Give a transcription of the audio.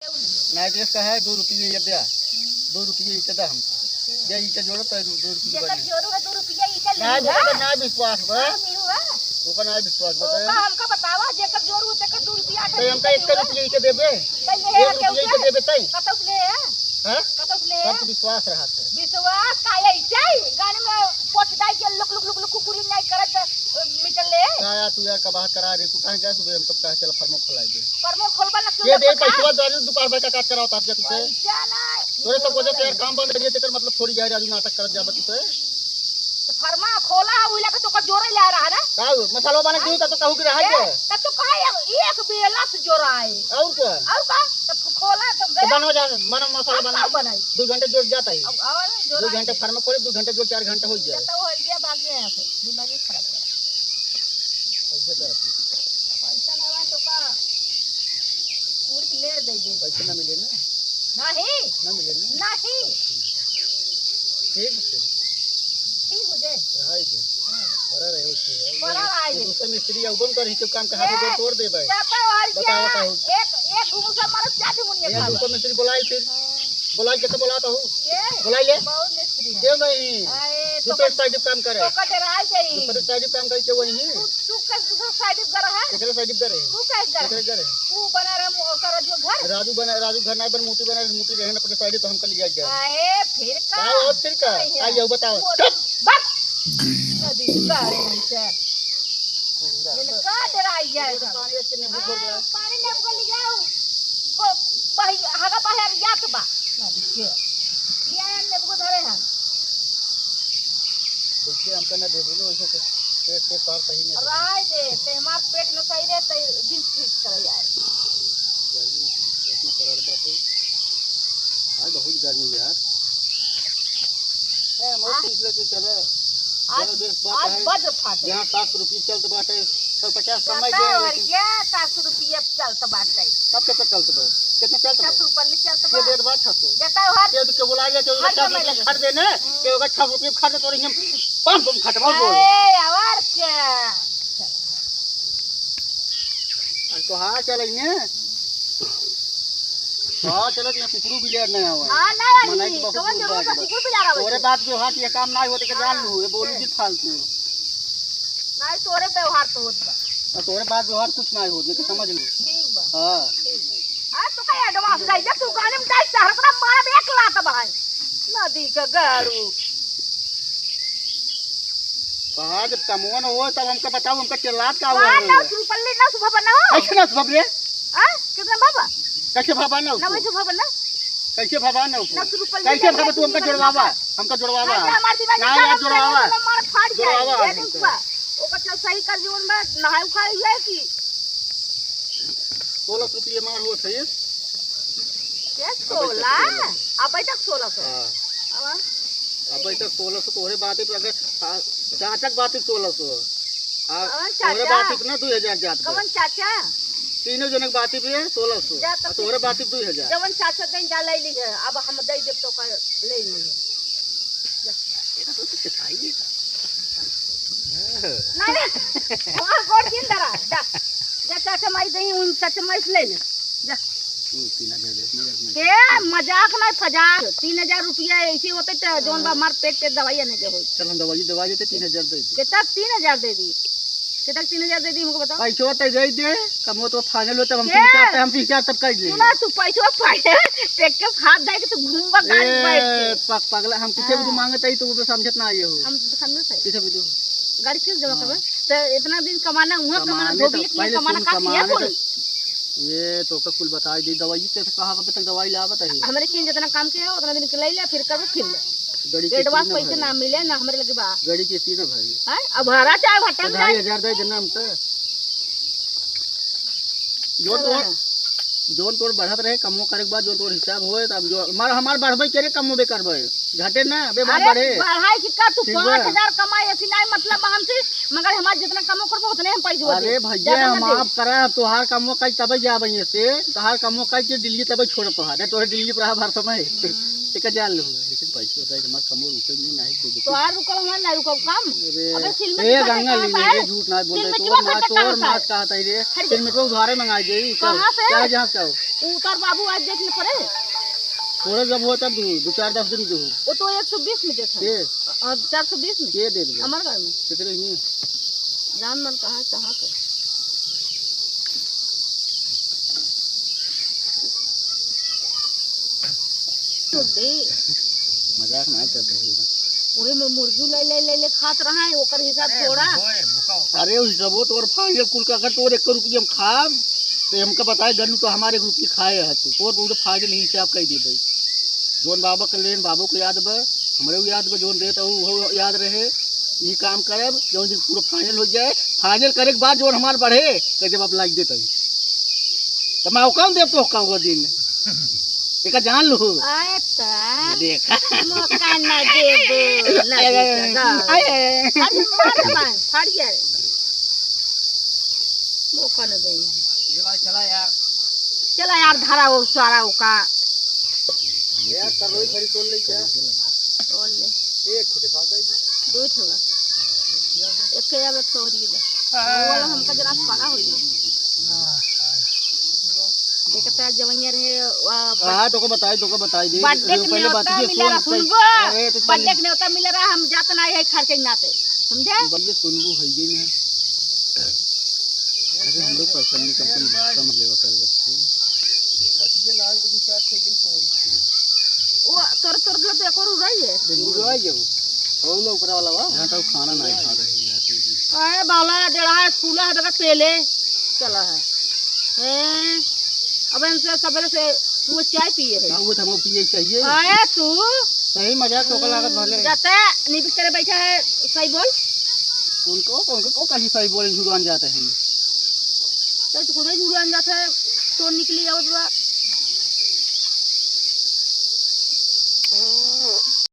नाइट्रेस का है 2 रुपये ये दे 2 रुपये ईटा दा हम ये ईटा जोड़ो तो 2 रुपये जेकर जोरो है 2 रुपया ईटा ना ले जेकर ना विश्वास बा मिलू है ओका ना विश्वास बा ओका हमका बतावा जेकर जोरो तेकर 2 रुपया तो हमका 1 रुपये ईटा देबे ले 1 रुपये ईटा देबे तई कतक ले है हां कतक ले सब विश्वास रहा है विश्वास काया ईचाई गाने में पोछ दाई के लुक लुक लुक लुक कुकुरी नहीं करत मीटर ले आया तू यार का बात करा रे तू कहां जा सुबह हम कब कहा चल फर्मो खोलाई दे फर्मो खोलबा ना ये दे पैसा दे दोपहर भर का काट कराओ ताप जा तुसे पैसा ना तोरे सब वजह से यार काम बंद है तेकर मतलब थोड़ी गैर राजू नाटक करत जाबत तुसे तो फर्मा खोला उइला के तो का जोरे ले रहा ना का मसाला बना क्यों तो कहू कि रहा है तब तो कहा एक बेला से जोराए और क्या और का तो खोला तो तो गया बनो जा मन मसाला बना बनाई 2 घंटे जोड़ जाता है अब 2 घंटे फार्म खोले 2 घंटे जोड़ 4 घंटे हो जाए तो हो गया भाग गया यहां से दिमाग खराब हो पैसे दे पैसा लगा तो का पूरी ले दे दे पैसे ना मिले ना नहीं ना मिले ना नहीं ठीक ठीक हो जाए हाय दे बड़ा रहे होती बड़ा है रहे दूसरे मिस्त्री या उदम कर ही काम के हाथ में तोड़ दे भाई चापा वाल बताओ बताओ एक घूम से मारो चाटी मुनिया ये दूसरा मिस्त्री बुलाई फिर बुलाई कैसे बुलाता हूँ के बुलाई ले बहुत मिस्त्री है क्यों नहीं आए दूसरे साइड काम करे तो कटे राय जाई दूसरे साइड काम करे क्यों नहीं तू कैसे दूसरा साइड कर रहा है कितने साइड करे तू कैसे कर कितने करे तू बना रहा कर जो घर राजू घर ना बन मोटी बना मोटी रहने अपने साइड तो हम कर लिया क्या आए फिर का और फिर का आइए बताओ बस नदी का से इनका डराई जाए पानी ने को ले जाओ को भाई हागा बाहर जात बा नदी के लिया ने को धरे हैं देखिए हमका ना दे बोलो ऐसे तो पेट पे पार सही नहीं राय दे ते हमार पेट में सही रहे ते दिन ठीक कर जाए गर्मी इतना करड़ बात है आज बहुत गर्मी यार ए मौत इसलिए तो चले आज वज्र फाटे यहाँ 7 रुपये चलते बाटे 150 कमाई दे और क्या 700 रुपया चलत बाटे कब तक चलते बा कितना चलते बा 7 रुपया चलत ये बा डेढ़ बात छो जता हाथ के के बुला ले के 50 रुपये खट देने के 6 रुपये खट तो हम 5 खटवा बोल ए और क्या तो हाँ चल ने हाँ चलो ये कुकरू भी ले नहीं आवा हां ना नहीं कौन जरूरत है कुकुर भी जा रहा है तोरे बात व्यवहार ये काम ना होते के जान लू ये बोलू जी फालतू नहीं तोरे व्यवहार तो होत बा तोरे बात व्यवहार कुछ ना होते के समझ लू ठीक बा हां आ तो का एडवांस दे दे तू गाने में दे शहर का मार एक लात भाई नदी का गारू कहा जब कमवन हो तब हमको बताओ हमका चिल्लात का हुआ ना रुपल्ली ना सुबह बना हो कैसे ना सुबह रे हां कितना बाबा कैसे भाबा ना ना वही सुबह बना कैसे भाबा ना कैसे भाबा तू हमका जुड़वावा हमका जुड़वावा हमार दिमाग ना यार जुड़वावा मार फाड़ जुड़वावा जाए ओका चल सही कर जीवन में नहाय खाई है कि 16 रुपये मार हो सही क्या 16 अब तक 1600 हां अब तक 1600 तोरे बात पे अगर चाचक बात 1600 तोरे बात पे ना 2000 जात कवन चाचा तीनों जनक बात पे 1600 तोरे बात 2000 जवन चाचा दिन जा ले ली है अब हम दे देब तो का ले ली है এটা তো सिखाई नहीं नहीं और गोड़ दिन दरा जा जा चाचा माई दही उन चाचा माई ले ले जा 3000 दे के मजाक नहीं फजाक 3000 रुपया ऐसे होते तो जोन बा मार पेट के दवाई नहीं दे होई चल हम दवाई देते 3000 दे दे कितना 3000 दे दी कितना 3000 दे दी हमको बताओ पैसा तो दे दे कम तो फाइनल हो तब हम हिसाब तब कर ले सुना तू पैसा पाए पेट के हाथ दे के तू घूमबा गाड़ी बैठ के पगला हम किसे भी तू मांगत है तो वो समझत ना आए हो हम समझ से किसे भी तू गाड़ी किस जगह करबे तो इतना दिन कमाना हुआ कमाना धोबी के कमाना का किया बोल ये तो का कुल बताई दी दवाई से कहां कब तक दवाई लावत है हमरे किन जितना काम किया उतना दिन के ले ले फिर करबे फिर ले गाड़ी के एडवांस पैसे ना मिले ना हमरे लगे बा गाड़ी के सी ना भाई हैं अब भरा चाहे भटक जाए 2000 दे देना हमका जोन तोड़ बढ़त रहे कमो करे के बाद जो तोड़ हिसाब होए तब जो हमार बढ़बे करे कमो बे करबे घाटे ना बे बात बढ़े बढ़ाई कि का तू 5000 कमाई ऐसी नहीं मतलब हमसे मगर हमार जितना कमो करबो उतने हम पैसे अरे भैया हम आप करा तोहार कमो कई तब जाबे से तोहार कमो कई के दिल्ली तब छोड़ पहा तोरे दिल्ली पर भर समय एक जान लो लेकिन पैसे होता है हमार कमो रुके नहीं दे दे तो यार रुको हमार नहीं रुको काम अबे सिल में ए गंगा ली झूठ ना बोल रहे तोर मास कहता है रे सिल में तो उधारे मंगा दे क्या जहां का उतर बाबू आज देखने पड़े थोड़ा जब हो तब दो 4-10 दिन दो वो तो 120 में देता है और 420 में के दे दे हमार घर में कितने नहीं जान मन कहां पे तो दे मजाक नहीं करते हैं ओरे में मुर्गी ले खात रहा है ओकर हिसाब थोड़ा अरे हिसाब वो तोर फाइनल कुल का अगर तोर 1 रुपया हम खाब तो हमका बताए गन्नू तो हमारे ग्रुप की खाए है तू तोर पूरे फाइनल हिसाब कह दे भाई जोन बाबा के लेन बाबू को याद बा हमरे को याद बा जोन देता वो याद रहे ये काम करब जोन दिन पूरा फाइनल हो जाए फाइनल करे के बाद जोन हमार बढ़े तो जब आप लाइक देते तो मैं कौन देव तो का वो दिन एक जान लो आता देखा मौका ना देबो ना देगा फाड़ गया मौका ना दे ये भाई चला यार धारा वो सारा का यार तरोई खरी तोड़ ले क्या तोड़ ले एक दिखा दे दो ठोगा एक के अब छोड़ी दे वो वाला हमका जरा पाला होई देखता है जवैया रहे हां तो को बताई दे बर्थडे में होता मिला रहा सुनबो बर्थडे में होता मिला रहा हम जात ना है खर्चे नाते समझे ये सुनबो है ही नहीं अरे हम लोग पर्सनली कंपनी कम लेवा कर रखते हैं बचिए लाल को 2-4 दिन तो वो तोर दो तो एक और रही है दूर आई जाओ और लोग ऊपर वाला वा तो खाना नहीं खा रहे यार अरे बाला डेढ़ा स्कूल है बेटा पेले चला है अब इनसे सवेरे से तू चाय पिए है वो हमको पिए चाहिए आया तू सही मजाक तो लागत भले जाता निबिक तेरे बैठा है सही बोल उनको कहीं सही बोल जुड़वान जाते हैं तो खुद ही जुड़वान जाता है तो निकली और